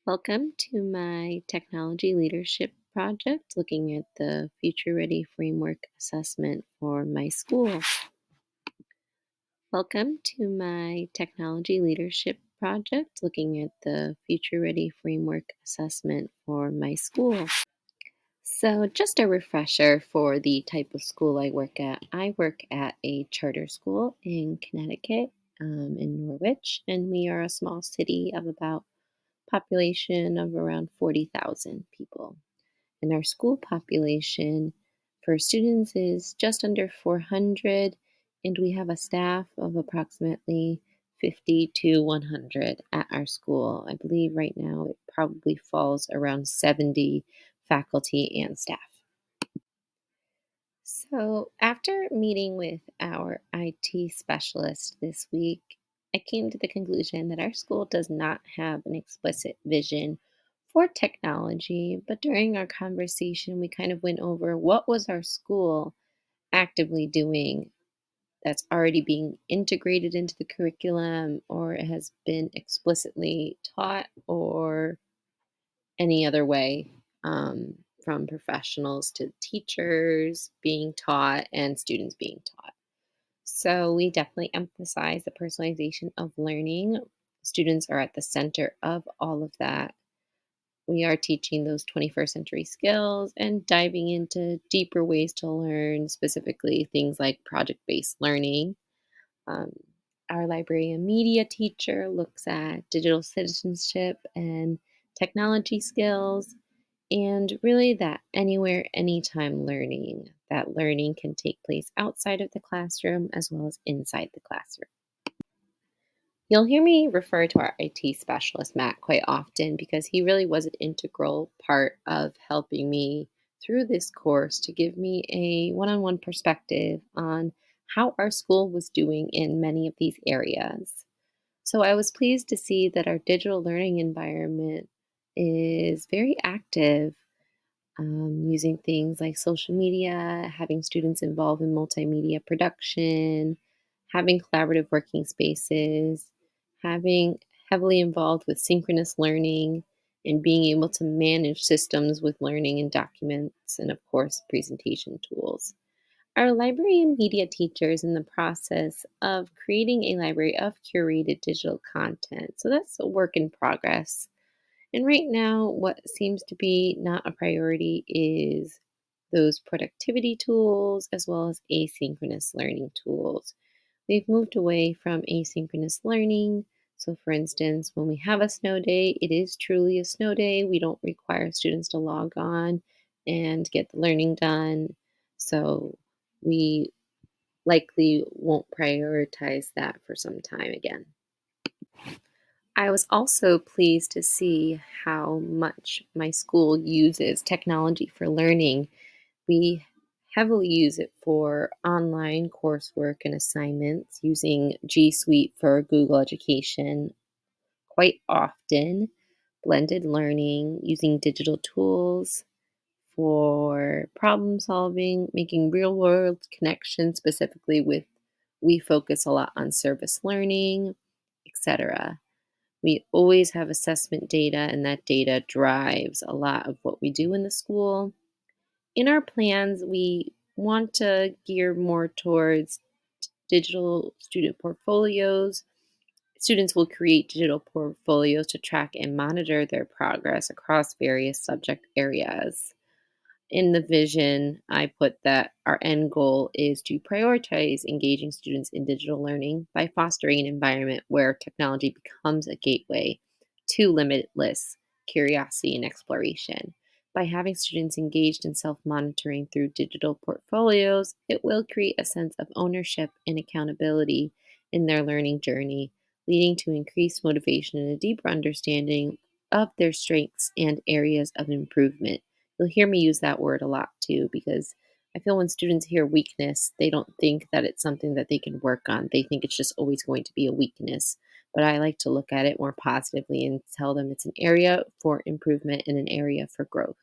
Welcome to my technology leadership project looking at the Future Ready Framework assessment for my school. Welcome to my technology leadership project looking at the Future Ready Framework assessment for my school. So, just a refresher for the type of school I work at. I work at a charter school in Connecticut, in Norwich, and we are a small city of about population of around 40,000 people. And our school population for students is just under 400, and we have a staff of approximately 50 to 100 at our school. I believe right now it probably falls around 70 faculty and staff. So, after meeting with our IT specialist this week, I came to the conclusion that our school does not have an explicit vision for technology. But during our conversation, we kind of went over what was our school actively doing that's already being integrated into the curriculum or it has been explicitly taught or any other way, from professionals to teachers being taught and students being taught. So we definitely emphasize the personalization of learning. Students are at the center of all of that. We are teaching those 21st century skills and diving into deeper ways to learn, specifically things like project based learning. Um, our library and media teacher looks at digital citizenship and technology skills, and really that anywhere, anytime learning. That learning can take place outside of the classroom as well as inside the classroom. You'll hear me refer to our IT specialist, Matt, quite often because he really was an integral part of helping me through this course to give me a one on one perspective on how our school was doing in many of these areas. So I was pleased to see that our digital learning environment is very active, using things like social media, having students involved in multimedia production, having collaborative working spaces, having heavily involved with synchronous learning, and being able to manage systems with learning and documents, and of course, presentation tools. Our library and media teacher is in the process of creating a library of curated digital content. So that's a work in progress. And right now, what seems to be not a priority is those productivity tools as well as asynchronous learning tools. We've moved away from asynchronous learning. So, for instance, when we have a snow day, it is truly a snow day. We don't require students to log on and get the learning done. So, we likely won't prioritize that for some time again. I was also pleased to see how much my school uses technology for learning. We heavily use it for online coursework and assignments using G Suite for Google Education quite often, blended learning, using digital tools for problem solving, making real world connections, specifically with we focus a lot on service learning, etc. We always have assessment data, and that data drives a lot of what we do in the school. In our plans, we want to gear more towards digital student portfolios. Students will create digital portfolios to track and monitor their progress across various subject areas. In the vision, I put that our end goal is to prioritize engaging students in digital learning by fostering an environment where technology becomes a gateway to limitless curiosity and exploration. By having students engaged in self monitoring through digital portfolios, it will create a sense of ownership and accountability in their learning journey, leading to increased motivation and a deeper understanding of their strengths and areas of improvement. You'll hear me use that word a lot too, because I feel when students hear weakness, they don't think that it's something that they can work on. They think it's just always going to be a weakness. But I like to look at it more positively and tell them it's an area for improvement and an area for growth.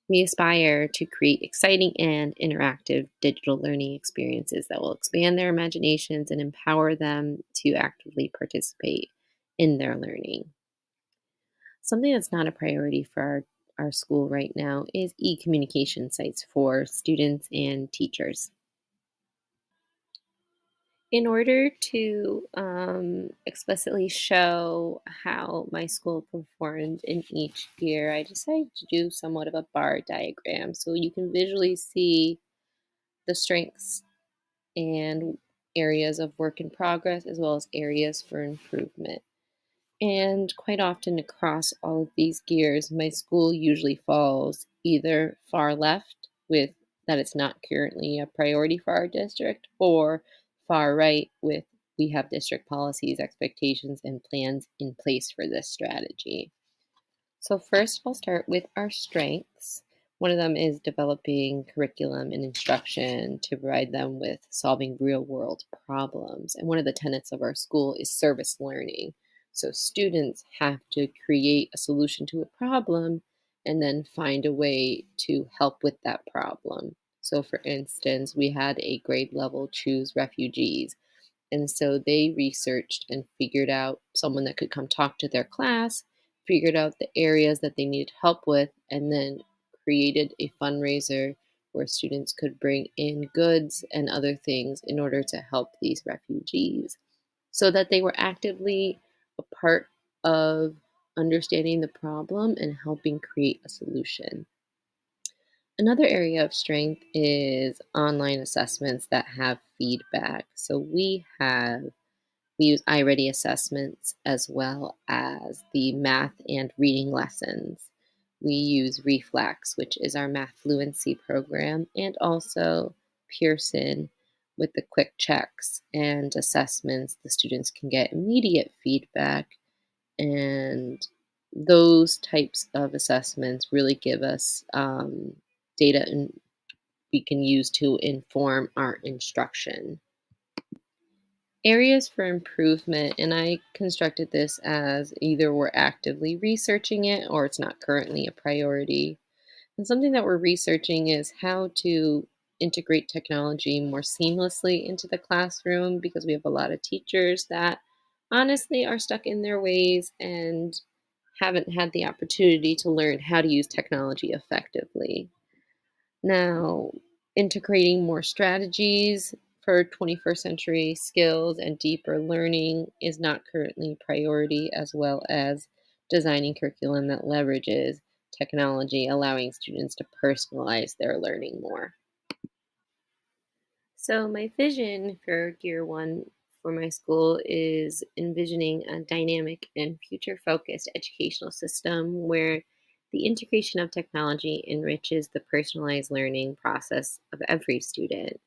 We aspire to create exciting and interactive digital learning experiences that will expand their imaginations and empower them to actively participate in their learning. Something that's not a priority for our school right now is e-communication sites for students and teachers. In order to explicitly show how my school performed in each year, I decided to do somewhat of a bar diagram so you can visually see the strengths and areas of work in progress as well as areas for improvement. And quite often across all of these gears, my school usually falls either far left with that it's not currently a priority for our district, or far right with we have district policies, expectations, and plans in place for this strategy. So, first, we'll start with our strengths. One of them is developing curriculum and instruction to provide them with solving real world problems. And one of the tenets of our school is service learning. So, students have to create a solution to a problem and then find a way to help with that problem. So, for instance, we had a grade level choose refugees. And so they researched and figured out someone that could come talk to their class, figured out the areas that they needed help with, and then created a fundraiser where students could bring in goods and other things in order to help these refugees so that they were actively a part of understanding the problem and helping create a solution. Another area of strength is online assessments that have feedback. So we use iReady assessments as well as the math and reading lessons. We use Reflex, which is our math fluency program, and also Pearson with the quick checks and assessments. The students can get immediate feedback, and those types of assessments really give us data and we can use to inform our instruction. Areas for improvement, and I constructed this as either we're actively researching it or it's not currently a priority. And something that we're researching is how to integrate technology more seamlessly into the classroom because we have a lot of teachers that honestly are stuck in their ways and haven't had the opportunity to learn how to use technology effectively. Now, integrating more strategies for 21st century skills and deeper learning is not currently a priority, as well as designing curriculum that leverages technology, allowing students to personalize their learning more. So, my vision for Gear One for my school is envisioning a dynamic and future focused educational system where the integration of technology enriches the personalized learning process of every student.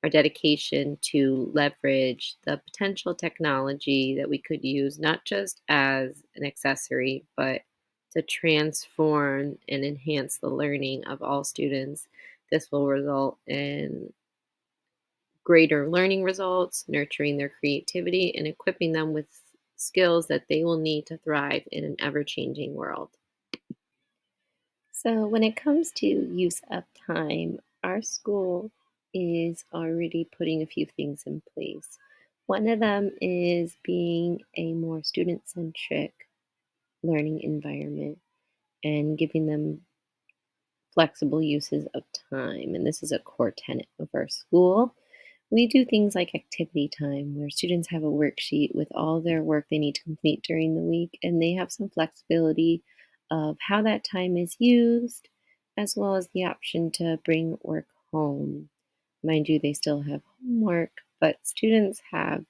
Our dedication to leverage the potential technology that we could use not just as an accessory, but to transform and enhance the learning of all students. This will result in greater learning results, nurturing their creativity, and equipping them with skills that they will need to thrive in an ever changing world. So, when it comes to use of time, our school is already putting a few things in place. One of them is being a more student centric learning environment and giving them flexible uses of time. And this is a core tenet of our school. We do things like activity time, where students have a worksheet with all their work they need to complete during the week, and they have some flexibility of how that time is used, as well as the option to bring work home. Mind you, they still have homework, but students have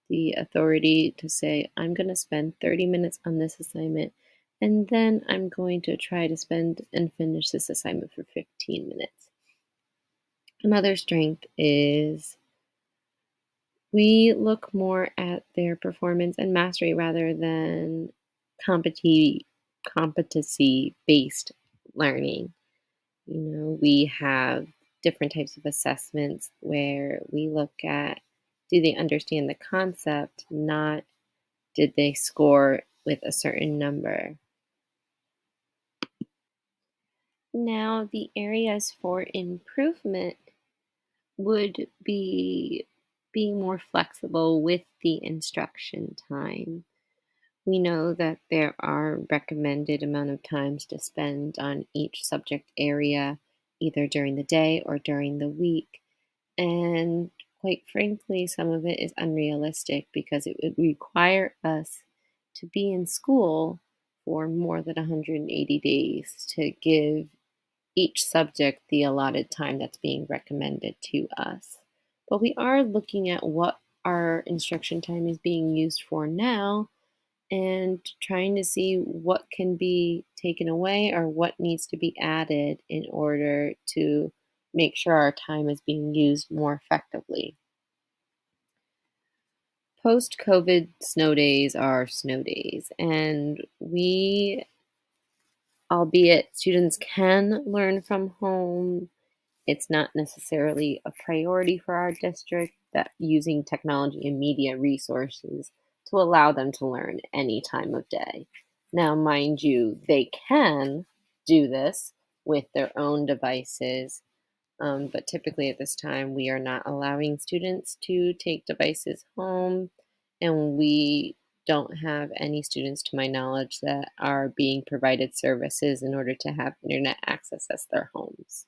the authority to say, I'm going to spend 30 minutes on this assignment, and then I'm going to try to spend and finish this assignment for 15 minutes. Another strength is we look more at their performance and mastery rather than competency based learning. We have different types of assessments where we look at do they understand the concept, not did they score with a certain number. Now, the areas for improvement would be being more flexible with the instruction time. We know that there are recommended amount of times to spend on each subject area, either during the day or during the week. And quite frankly, some of it is unrealistic because it would require us to be in school for more than 180 days to give each subject the allotted time that's being recommended to us. But we are looking at what our instruction time is being used for now and trying to see what can be taken away or what needs to be added in order to make sure our time is being used more effectively. Post COVID snow days are snow days, and albeit students can learn from home, it's not necessarily a priority for our district that using technology and media resources to allow them to learn any time of day. Now, mind you, they can do this with their own devices, but typically at this time, we are not allowing students to take devices home, and we don't have any students, to my knowledge, that are being provided services in order to have internet access at their homes.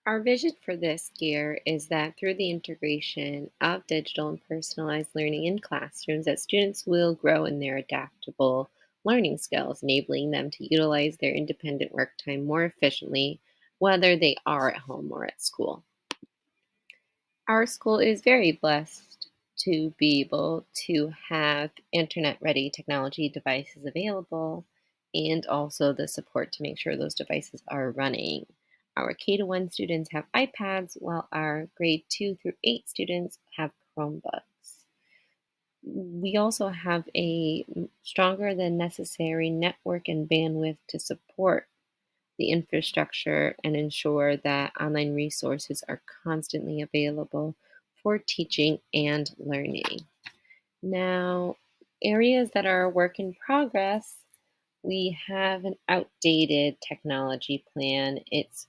Our vision for this year is that through the integration of digital and personalized learning in classrooms, that students will grow in their adaptable learning skills, enabling them to utilize their independent work time more efficiently, whether they are at home or at school. Our school is very blessed to be able to have internet ready technology devices available and also the support to make sure those devices are running. Our K to 1 students have iPads, while our grade 2 through 8 students have Chromebooks. We also have a stronger than necessary network and bandwidth to support the infrastructure and ensure that online resources are constantly available for teaching and learning. Now, areas that are a work in progress, we have an outdated technology plan. It's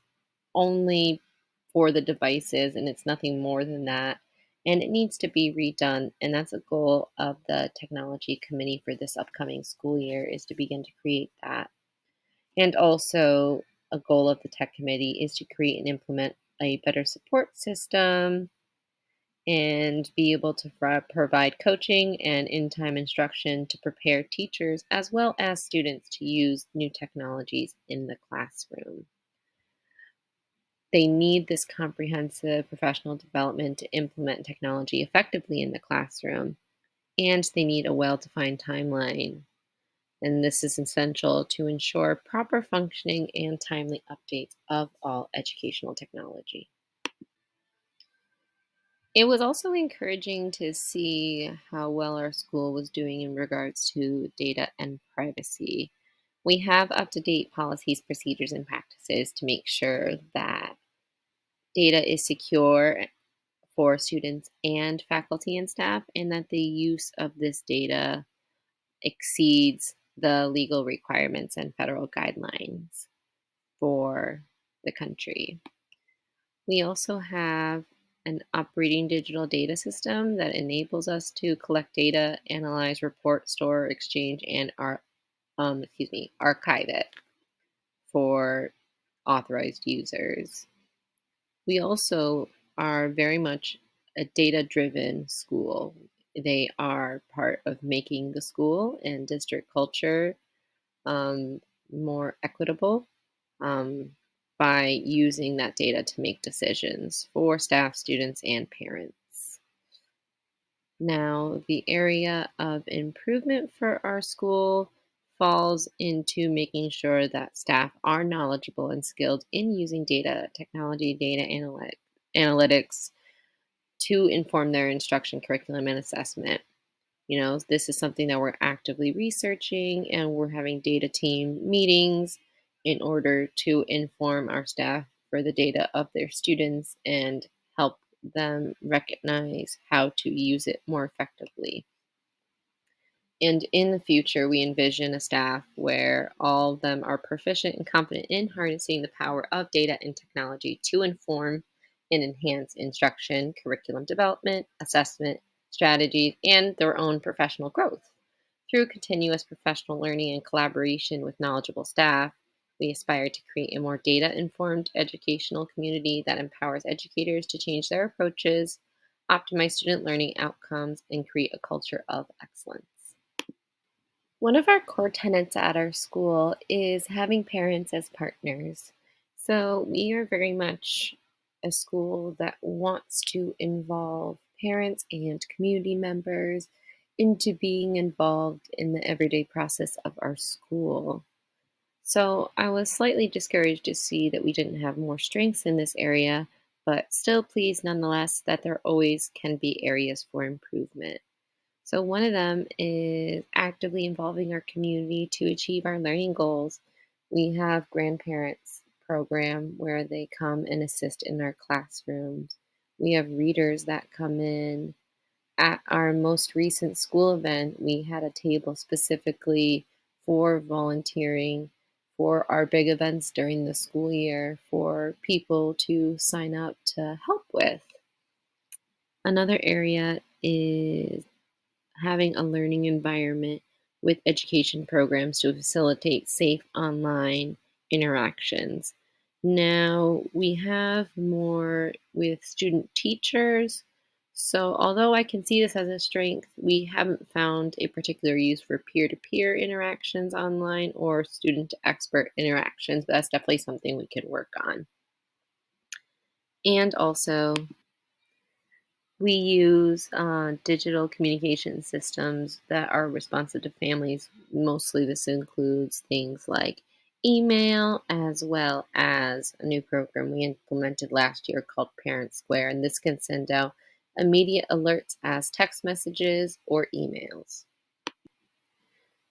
only for the devices and it's nothing more than that. And it needs to be redone. And that's a goal of the technology committee for this upcoming school year is to begin to create that. And also, a goal of the tech committee is to create and implement a better support system and be able to provide coaching and in time instruction to prepare teachers as well as students to use new technologies in the classroom. They need this comprehensive professional development to implement technology effectively in the classroom, and they need a well defined timeline, and this is essential to ensure proper functioning and timely updates of all educational technology. It was also encouraging to see how well our school was doing in regards to data and privacy. We have up to date policies, procedures, and practices to make sure that data is secure for students and faculty and staff, and that the use of this data exceeds the legal requirements and federal guidelines for the country. We also have an operating digital data system that enables us to collect data, analyze, report, store, exchange, and archive it for authorized users. We also are very much a data-driven school. They are part of making the school and district culture um, more equitable um, by using that data to make decisions for staff, students, and parents. Now, the area of improvement for our school falls into making sure that staff are knowledgeable and skilled in using data, technology, analytics to inform their instruction, curriculum, and assessment. This is something that we're actively researching, and we're having data team meetings in order to inform our staff for the data of their students and help them recognize how to use it more effectively. And in the future, we envision a staff where all of them are proficient and competent in harnessing the power of data and technology to inform and enhance instruction, curriculum development, assessment, strategies, and their own professional growth. Through continuous professional learning and collaboration with knowledgeable staff, we aspire to create a more data informed educational community that empowers educators to change their approaches, optimize student learning outcomes, and create a culture of excellence. One of our core tenets at our school is having parents as partners. So we are very much a school that wants to involve parents and community members into being involved in the everyday process of our school. So I was slightly discouraged to see that we didn't have more strengths in this area, but still pleased nonetheless that there always can be areas for improvement. So, one of them is actively involving our community to achieve our learning goals. We have grandparents program where they come and assist in our classrooms. We have readers that come in. At our most recent school event, we had a table specifically for volunteering for our big events during the school year for people to sign up to help with. Another area is having a learning environment with education programs to facilitate safe online interactions. Now, we have more with student teachers. So, although I can see this as a strength, we haven't found a particular use for peer to peer interactions online or student to expert interactions, but that's definitely something we can work on. And also, we use digital communication systems that are responsive to families. Mostly, this includes things like email, as well as a new program we implemented last year called Parent Square. And this can send out immediate alerts as text messages or emails.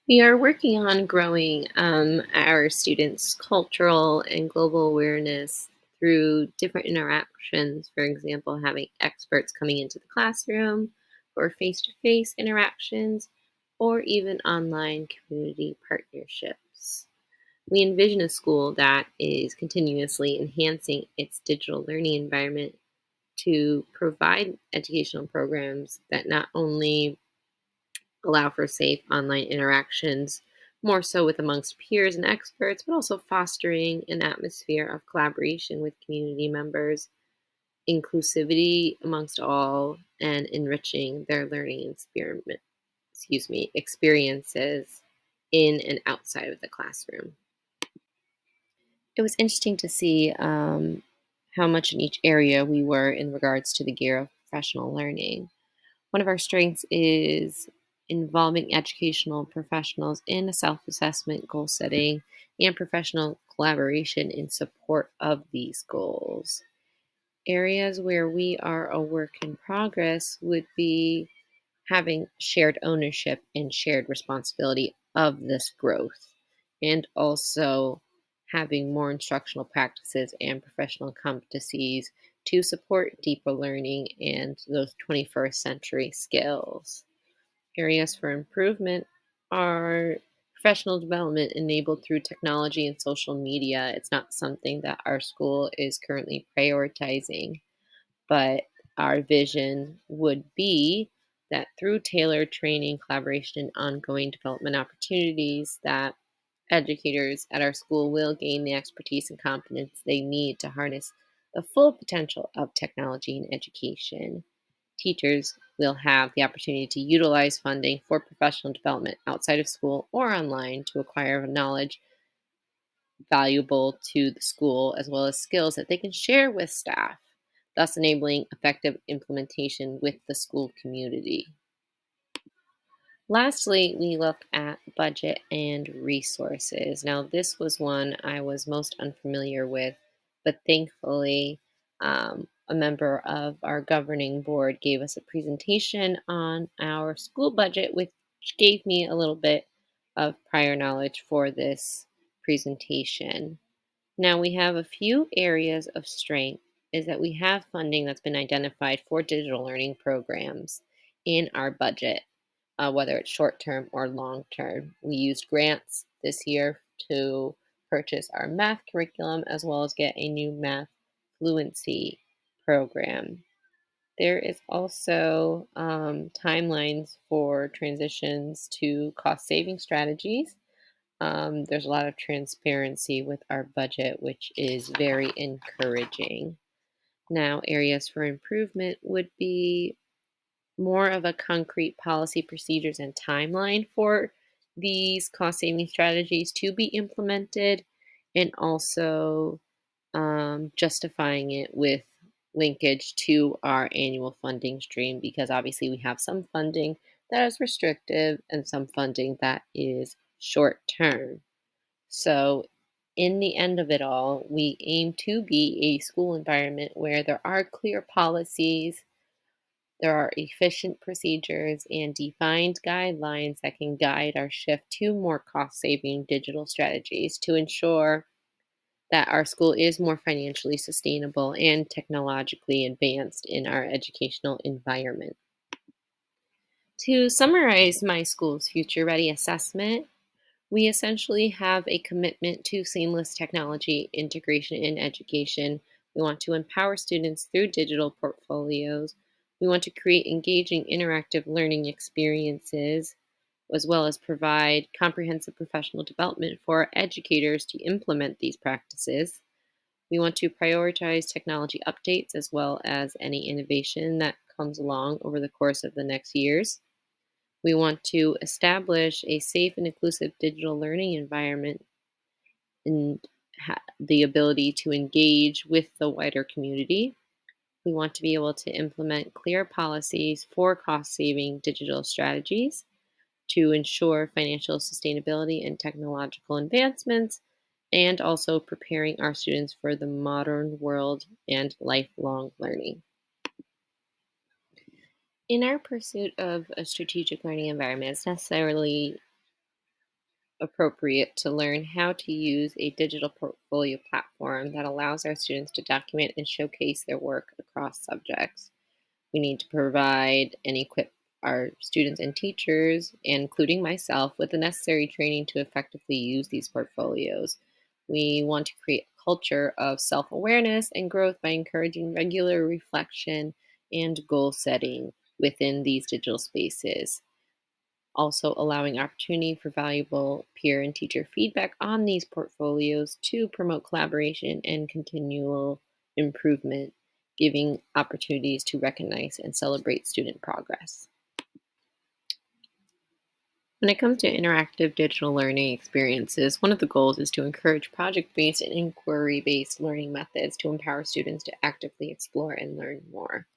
We are working on growing our students' cultural and global awareness through different interactions. For example, having experts coming into the classroom, or face to face interactions, or even online community partnerships. We envision a school that is continuously enhancing its digital learning environment to provide educational programs that not only allow for safe online interactions, more so with amongst peers and experts, but also fostering an atmosphere of collaboration with community members, inclusivity amongst all, and enriching their learning experiences in and outside of the classroom. It was interesting to see how much in each area we were in regards to the gear of professional learning. One of our strengths is involving educational professionals in a self assessment, goal setting, and professional collaboration in support of these goals. Areas where we are a work in progress would be having shared ownership and shared responsibility of this growth, and also having more instructional practices and professional competencies to support deeper learning and those 21st century skills. Areas for improvement are professional development enabled through technology and social media. It's not something that our school is currently prioritizing, but our vision would be that through tailored training, collaboration, and ongoing development opportunities, that educators at our school will gain the expertise and competence they need to harness the full potential of technology in education. Teachers will have the opportunity to utilize funding for professional development outside of school or online to acquire knowledge valuable to the school, as well as skills that they can share with staff, thus enabling effective implementation with the school community. Lastly, we look at budget and resources. Now, this was one I was most unfamiliar with, but thankfully, a member of our governing board gave us a presentation on our school budget, which gave me a little bit of prior knowledge for this presentation. Now, we have a few areas of strength is that we have funding that's been identified for digital learning programs in our budget, whether it's short term or long term. We used grants this year to purchase our math curriculum as well as get a new math fluency program. There is also timelines for transitions to cost saving strategies. There's a lot of transparency with our budget, which is very encouraging. Now, areas for improvement would be more of a concrete policy, procedures, and timeline for these cost saving strategies to be implemented, and also justifying it with linkage to our annual funding stream because obviously we have some funding that is restrictive and some funding that is short term. So, in the end of it all, we aim to be a school environment where there are clear policies, there are efficient procedures, and defined guidelines that can guide our shift to more cost saving digital strategies to ensure that our school is more financially sustainable and technologically advanced in our educational environment. To summarize my school's future ready assessment, we essentially have a commitment to seamless technology integration in education. We want to empower students through digital portfolios. We want to create engaging, interactive learning experiences, as well as provide comprehensive professional development for educators to implement these practices. We want to prioritize technology updates as well as any innovation that comes along over the course of the next years. We want to establish a safe and inclusive digital learning environment and the ability to engage with the wider community. We want to be able to implement clear policies for cost saving digital strategies to ensure financial sustainability and technological advancements, and also preparing our students for the modern world and lifelong learning. In our pursuit of a strategic learning environment, it's necessarily appropriate to learn how to use a digital portfolio platform that allows our students to document and showcase their work across subjects. We need to provide and equip our students and teachers, including myself, with the necessary training to effectively use these portfolios. We want to create a culture of self awareness and growth by encouraging regular reflection and goal setting within these digital spaces. Also, allowing opportunity for valuable peer and teacher feedback on these portfolios to promote collaboration and continual improvement, giving opportunities to recognize and celebrate student progress. When it comes to interactive digital learning experiences, one of the goals is to encourage project based and inquiry based learning methods to empower students to actively explore and learn more.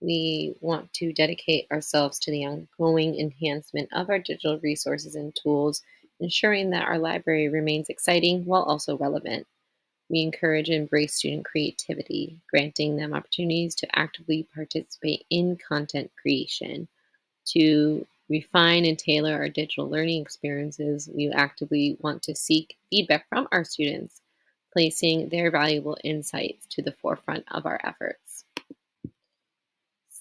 We want to dedicate ourselves to the ongoing enhancement of our digital resources and tools, ensuring that our library remains exciting while also relevant. We encourage and embrace student creativity, granting them opportunities to actively participate in content creation. To refine and tailor our digital learning experiences, we actively want to seek feedback from our students, placing their valuable insights to the forefront of our efforts.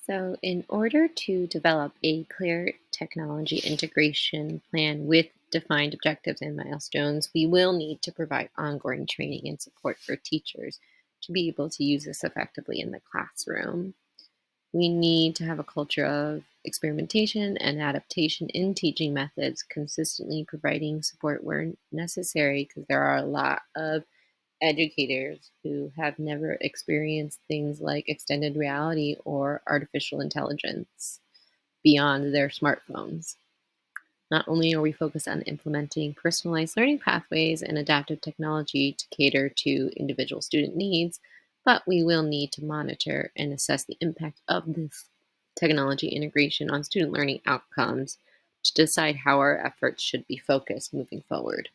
So, in order to develop a clear technology integration plan with defined objectives and milestones, we will need to provide ongoing training and support for teachers to be able to use this effectively in the classroom. We need to have a culture of experimentation and adaptation in teaching methods, consistently providing support where necessary, because there are a lot of educators who have never experienced things like extended reality or artificial intelligence beyond their smartphones. Not only are we focused on implementing personalized learning pathways and adaptive technology to cater to individual student needs, but we will need to monitor and assess the impact of this technology integration on student learning outcomes to decide how our efforts should be focused moving forward.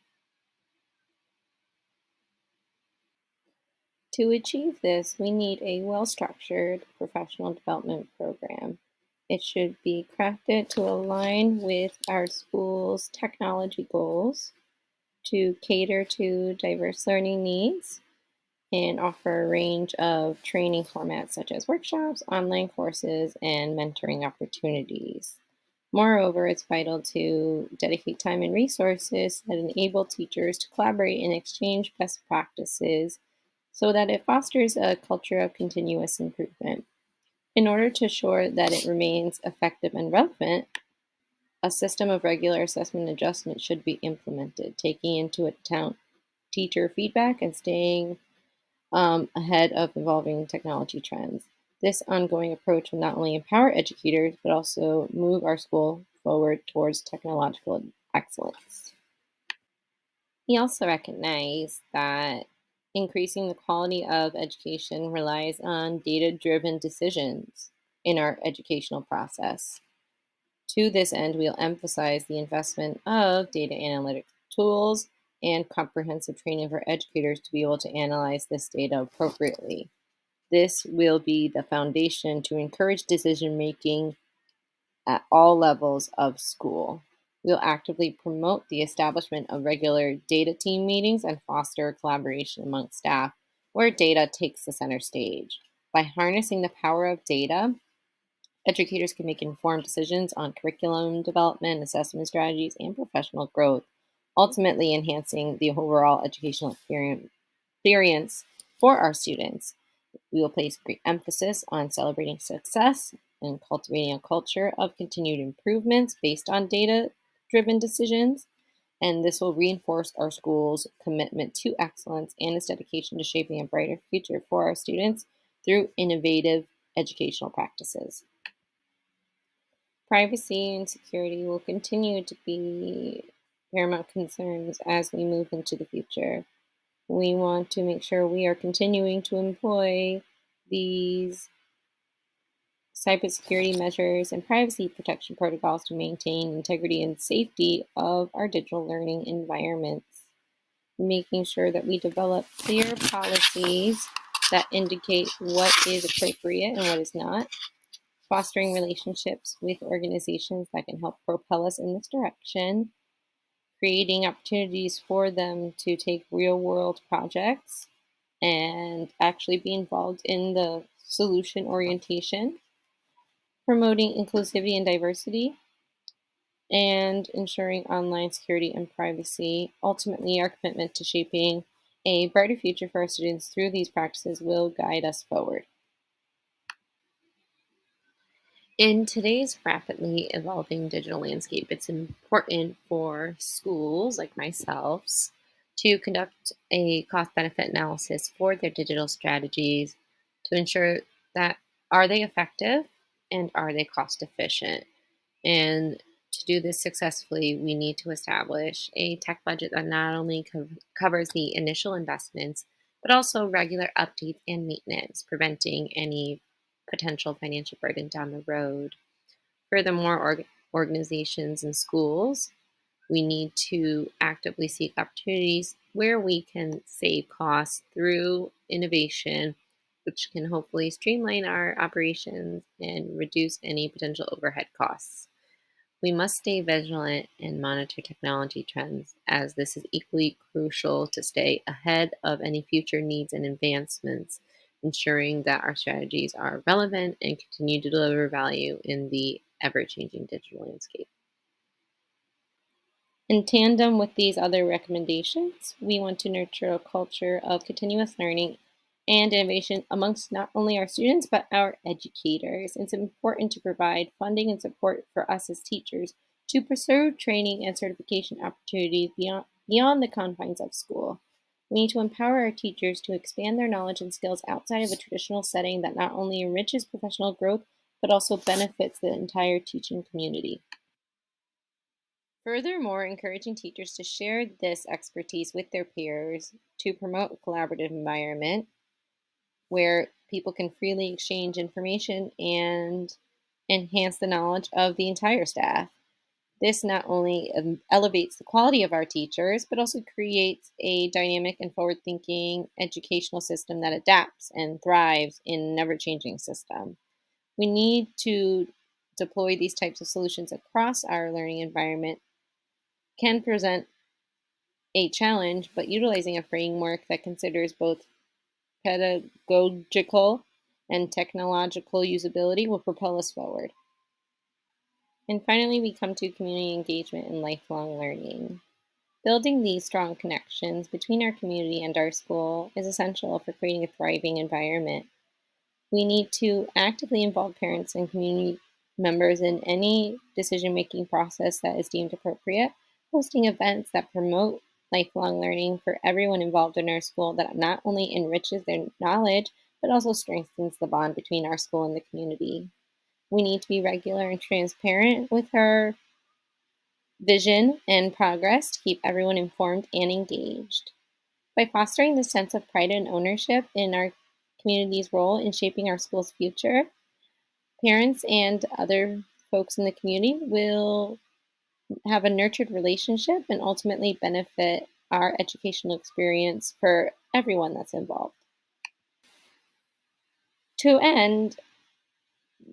To achieve this, we need a well structured professional development program. It should be crafted to align with our school's technology goals, to cater to diverse learning needs, and offer a range of training formats such as workshops, online courses, and mentoring opportunities. Moreover, it's vital to dedicate time and resources that enable teachers to collaborate and exchange best practices so that it fosters a culture of continuous improvement. In order to ensure that it remains effective and relevant, a system of regular assessment and adjustment should be implemented, taking into account teacher feedback and staying ahead of evolving technology trends. This ongoing approach will not only empower educators, but also move our school forward towards technological excellence. We also recognize that increasing the quality of education relies on data driven decisions in our educational process. To this end, we'll emphasize the investment of data analytics tools and comprehensive training for educators to be able to analyze this data appropriately. This will be the foundation to encourage decision making at all levels of school. We'll actively promote the establishment of regular data team meetings and foster collaboration among staff where data takes the center stage. By harnessing the power of data, educators can make informed decisions on curriculum development, assessment strategies, and professional growth, ultimately enhancing the overall educational experience for our students. We will place great emphasis on celebrating success and cultivating a culture of continued improvements based on data driven decisions. And this will reinforce our school's commitment to excellence and its dedication to shaping a brighter future for our students through innovative educational practices. Privacy and security will continue to be paramount concerns as we move into the future. We want to make sure we are continuing to employ these cybersecurity measures and privacy protection protocols to maintain integrity and safety of our digital learning environments, making sure that we develop clear policies that indicate what is appropriate and what is not, fostering relationships with organizations that can help propel us in this direction, creating opportunities for them to take real world projects and actually be involved in the solution orientation, promoting inclusivity and diversity, and ensuring online security and privacy. Ultimately, our commitment to shaping a brighter future for our students through these practices will guide us forward. In today's rapidly evolving digital landscape, it's important for schools like myself to conduct a cost benefit analysis for their digital strategies to ensure that are they effective and are they cost efficient. And to do this successfully, we need to establish a tech budget that not only covers the initial investments, but also regular updates and maintenance, preventing any potential financial burden down the road. Furthermore, organizations and schools, we need to actively seek opportunities where we can save costs through innovation, which can hopefully streamline our operations and reduce any potential overhead costs. We must stay vigilant and monitor technology trends, as this is equally crucial to stay ahead of any future needs and advancements, ensuring that our strategies are relevant and continue to deliver value in the ever changing digital landscape. In tandem with these other recommendations, we want to nurture a culture of continuous learning and innovation amongst not only our students but our educators. It's important to provide funding and support for us as teachers to pursue training and certification opportunities beyond the confines of school. We need to empower our teachers to expand their knowledge and skills outside of a traditional setting that not only enriches professional growth but also benefits the entire teaching community. Furthermore, encouraging teachers to share this expertise with their peers to promote a collaborative environment where people can freely exchange information and enhance the knowledge of the entire staff. This not only elevates the quality of our teachers, but also creates a dynamic and forward thinking educational system that adapts and thrives in an ever changing system. We need to deploy these types of solutions across our learning environment can present a challenge, but utilizing a framework that considers both pedagogical and technological usability will propel us forward. And finally, we come to community engagement and lifelong learning. Building these strong connections between our community and our school is essential for creating a thriving environment. We need to actively involve parents and community members in any decision making process that is deemed appropriate, hosting events that promote lifelong learning for everyone involved in our school that not only enriches their knowledge, but also strengthens the bond between our school and the community. We need to be regular and transparent with our vision and progress to keep everyone informed and engaged. By fostering this sense of pride and ownership in our community's role in shaping our school's future, parents and other folks in the community will have a nurtured relationship and ultimately benefit our educational experience for everyone that's involved. To end,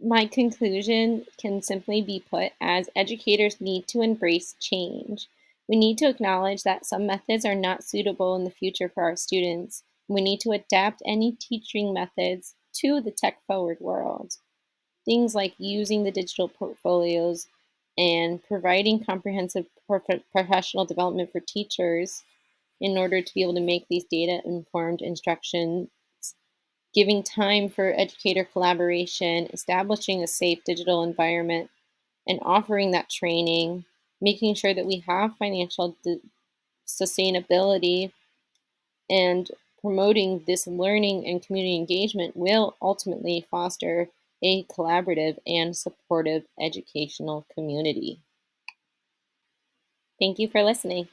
my conclusion can simply be put as educators need to embrace change. We need to acknowledge that some methods are not suitable in the future for our students. We need to adapt any teaching methods to the tech forward world. Things like using the digital portfolios and providing comprehensive professional development for teachers in order to be able to make these data informed instructions, giving time for educator collaboration, establishing a safe digital environment, and offering that training, making sure that we have financial sustainability, and promoting this learning and community engagement will ultimately foster a collaborative and supportive educational community. Thank you for listening.